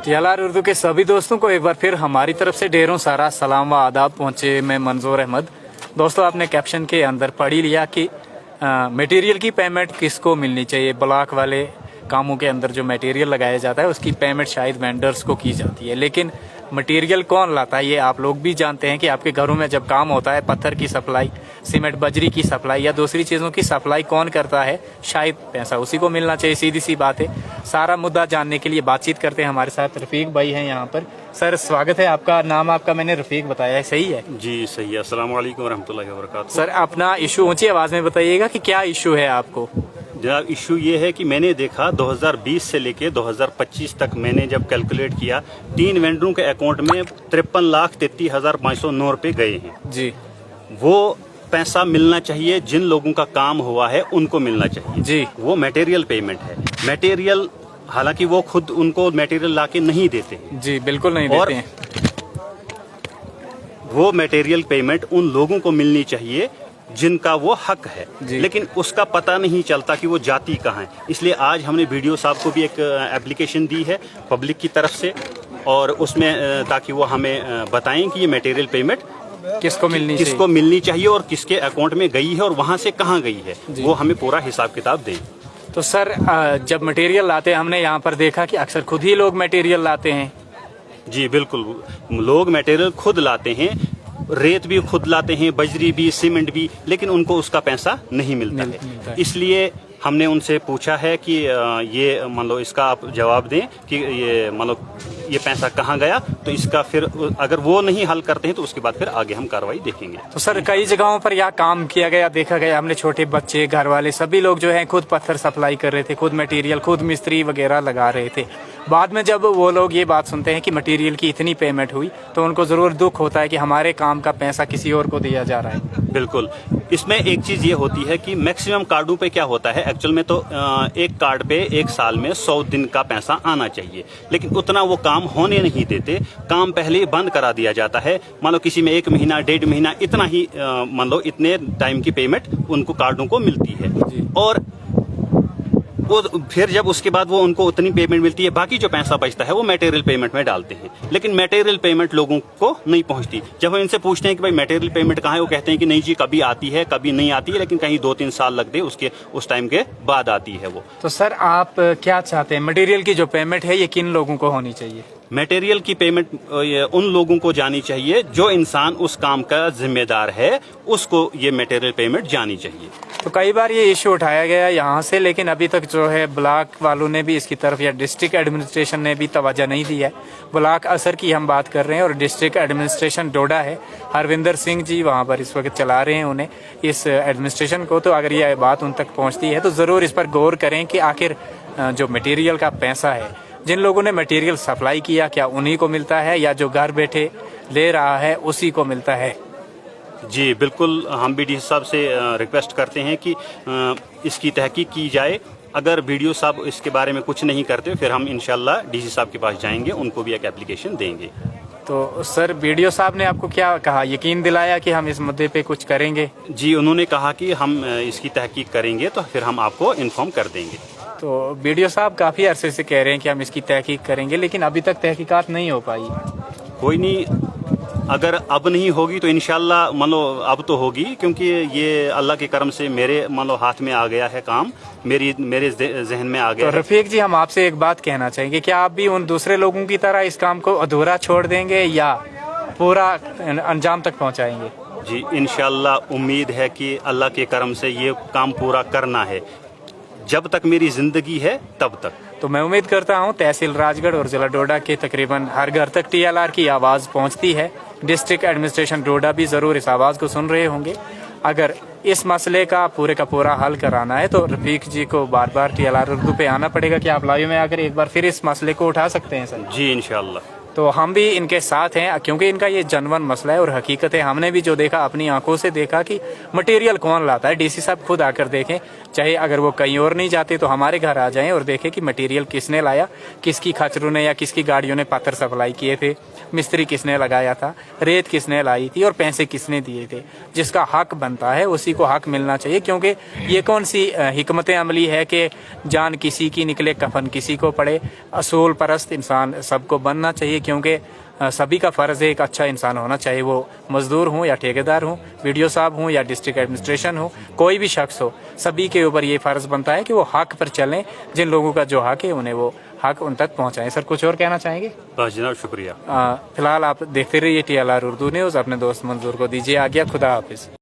TLR Urdu के सभी दोस्तों को एक बार फिर हमारी तरफ से ढेरों सारा सलाम व आदाब पहुँचे। मैं मंजूर अहमद। दोस्तों, आपने कैप्शन के अंदर पढ़ ही लिया कि मटेरियल की पेमेंट किसको मिलनी चाहिए। ब्लॉक वाले कामों के अंदर जो मटेरियल लगाया जाता है उसकी पेमेंट शायद वेंडर्स को की जाती है, लेकिन मटेरियल कौन लाता है ये आप लोग भी जानते हैं कि आपके घरों में जब काम होता है पत्थर की सप्लाई, सीमेंट बजरी की सप्लाई या दूसरी चीज़ों की सप्लाई कौन करता है, शायद पैसा उसी को मिलना चाहिए। सीधी सी बात है। सारा मुद्दा जानने के लिए बातचीत करते हैं। हमारे साथ रफ़ीक भाई हैं यहाँ पर। सर, स्वागत है आपका। नाम आपका मैंने रफ़ीक बताया है, सही है? जी सही है। अस्सलाम वालेकुम रहमतुल्लाहि व बरकातहू। सर, अपना इशू ऊंची आवाज़ में बताइएगा कि क्या इशू है आपको। जनाब, इशू ये है कि मैंने देखा 2020 से लेके 2025 तक मैंने जब कैलकुलेट किया 3 वेंडरों के अकाउंट में 53,33,509 रुपये गए हैं जी। वो पैसा मिलना चाहिए जिन लोगों का काम हुआ है उनको मिलना चाहिए जी। वो मटेरियल पेमेंट है। मटेरियल हालांकि वो खुद उनको मटेरियल लाके नहीं देते हैं। जी, बिल्कुल नहीं देते हैं। वो मटेरियल पेमेंट उन लोगों को मिलनी चाहिए जिनका वो हक है, लेकिन उसका पता नहीं चलता कि वो जाती कहाँ है। इसलिए आज हमने वीडियो साहब को भी एक एप्लीकेशन दी है पब्लिक की तरफ से, और उसमें ताकि वो हमें बताएं कि ये मटेरियल पेमेंट किसको मिलनी चाहिए और किसके अकाउंट में गई है और वहाँ से कहाँ गई है, वो हमें पूरा हिसाब किताब दें। तो सर, जब मटेरियल लाते हैं, हमने यहाँ पर देखा कि अक्सर खुद ही लोग मटेरियल लाते हैं। जी बिल्कुल, लोग मटेरियल खुद लाते हैं, रेत भी खुद लाते हैं, बजरी भी, सीमेंट भी, लेकिन उनको उसका पैसा नहीं मिलता है। इसलिए हमने उनसे पूछा है कि ये मान लो इसका आप जवाब दें कि ये मान लो ये पैसा कहाँ गया, तो इसका फिर अगर वो नहीं हल करते हैं तो उसके बाद फिर आगे हम कार्रवाई देखेंगे। तो सर, कई जगहों पर यह काम किया गया, देखा गया हमने, छोटे बच्चे, घर वाले सभी लोग जो हैं खुद पत्थर सप्लाई कर रहे थे, खुद मटेरियल, खुद मिस्त्री वगैरह लगा रहे थे। बाद में जब वो लोग ये बात सुनते हैं कि मटेरियल की इतनी पेमेंट हुई तो उनको ज़रूर दुख होता है कि हमारे काम का पैसा किसी और को दिया जा रहा है। बिल्कुल। इसमें एक चीज़ ये होती है कि मैक्सिमम कार्डों पे क्या होता है, एक्चुअल में तो एक कार्ड पे एक साल में 100 दिन का पैसा आना चाहिए, लेकिन उतना वो काम होने नहीं देते। काम पहले ही बंद करा दिया जाता है। मान लो किसी में 1 महीना, 1.5 महीना, इतना ही मान लो इतने टाइम की पेमेंट उनको कार्डों को मिलती है, और वो फिर जब उसके बाद वो उनको उतनी पेमेंट मिलती है, बाकी जो पैसा बचता है वो मटेरियल पेमेंट में डालते हैं, लेकिन मटेरियल पेमेंट लोगों को नहीं पहुंचती। जब हम इनसे पूछते हैं कि भाई मटेरियल पेमेंट कहाँ है, वो कहते हैं कि नहीं जी, कभी आती है कभी नहीं आती है, लेकिन कहीं 2-3 साल लगते हैं, उसके उस टाइम के बाद आती है वो। तो सर, आप क्या चाहते हैं, मटेरियल की जो पेमेंट है ये किन लोगों को होनी चाहिए? मटेरियल की पेमेंट उन लोगों को जानी चाहिए जो इंसान उस काम का जिम्मेदार है, उसको ये मटेरियल पेमेंट जानी चाहिए। तो कई बार ये इश्यू उठाया गया यहाँ से, लेकिन अभी तक जो है ब्लॉक वालों ने भी इसकी तरफ, या डिस्ट्रिक्ट एडमिनिस्ट्रेशन ने भी तवज्जो नहीं दी है। ब्लॉक असर की हम बात कर रहे हैं और डिस्ट्रिक्ट एडमिनिस्ट्रेशन डोडा है, हरविंदर सिंह जी वहाँ पर इस वक्त चला रहे हैं उन्हें, इस एडमिनिस्ट्रेशन को। तो अगर ये बात उन तक पहुँचती है तो ज़रूर इस पर गौर करें कि आखिर जो मटीरियल का पैसा है, जिन लोगों ने मटेरियल सप्लाई किया, क्या उन्हीं को मिलता है या जो घर बैठे ले रहा है उसी को मिलता है? जी बिल्कुल, हम भी डीसी साहब से रिक्वेस्ट करते हैं कि इसकी तहकीक की जाए। अगर वीडियो साहब इसके बारे में कुछ नहीं करते फिर हम इंशाल्लाह डीसी साहब के पास जाएंगे, उनको भी एक एप्लीकेशन देंगे। तो सर, वीडियो साहब ने आपको क्या कहा, यकीन दिलाया कि हम इस मुद्दे पे कुछ करेंगे? जी, उन्होंने कहा कि हम इसकी तहकीक करेंगे तो फिर हम आपको इन्फॉर्म कर देंगे। तो वीडियो साहब काफ़ी अरसे से कह रहे हैं कि हम इसकी तहकीक करेंगे, लेकिन अभी तक तहकीकात नहीं हो पाई। कोई नहीं, अगर अब नहीं होगी तो इंशाल्लाह मान लो अब तो होगी, क्योंकि ये अल्लाह के करम से मेरे मान लो हाथ में आ गया है काम, मेरे जहन में आ गया। तो रफीक जी, हम आपसे एक बात कहना चाहेंगे, क्या आप भी उन दूसरे लोगों की तरह इस काम को अधूरा छोड़ देंगे या पूरा अंजाम तक पहुँचाएंगे? जी इंशाल्लाह उम्मीद है कि अल्लाह के करम से ये काम पूरा करना है, जब तक मेरी जिंदगी है तब तक। तो मैं उम्मीद करता हूं तहसील राजगढ़ और जिला डोडा के तकरीबन हर घर तक TLR की आवाज़ पहुंचती है। डिस्ट्रिक्ट एडमिनिस्ट्रेशन डोडा भी ज़रूर इस आवाज़ को सुन रहे होंगे। अगर इस मसले का पूरा हल कराना है तो रफीक जी को बार बार TLR उर्दू पे आना पड़ेगा। कि आप लाइव में आकर एक बार फिर इस मसले को उठा सकते हैं सर? जी इंशाल्लाह। तो हम भी इनके साथ हैं, क्योंकि इनका ये जनवन मसला है और हकीकत है। हमने भी जो देखा, अपनी आंखों से देखा कि मटेरियल कौन लाता है। डीसी साहब खुद आकर देखें, चाहे अगर वो कहीं और नहीं जाते तो हमारे घर आ जाएं और देखें कि मटेरियल किसने लाया, किसकी खचरों ने या किसकी गाड़ियों ने पत्थर सप्लाई किए थे। मिस्त्री किसने लगाया था, रेत किसने लाई थी और पैसे किसने दिए थे। जिसका हक बनता है उसी को हक मिलना चाहिए, क्योंकि ये कौन सी हिकमत अमली है कि जान किसी की निकले कफन किसी को पड़े। असूल परस्त इंसान सबको बनना चाहिए, क्योंकि सभी का फ़र्ज़ है एक अच्छा इंसान होना चाहिए, वो मज़दूर हों या ठेकेदार हों, वीडियो साहब हों या डिस्ट्रिक्ट एडमिनिस्ट्रेशन हो, कोई भी शख्स हो, सभी के ऊपर ये फ़र्ज़ बनता है कि वो हक पर चलें। जिन लोगों का जो हक है उन्हें वो हक उन तक पहुँचाएँ। सर कुछ और कहना चाहेंगे? बस जनाब शुक्रिया। फ़िलहाल आप देखते रहिए TLR उर्दू न्यूज़। अपने दोस्त मंजूर को दीजिए आज्ञा। खुदा हाफिज़।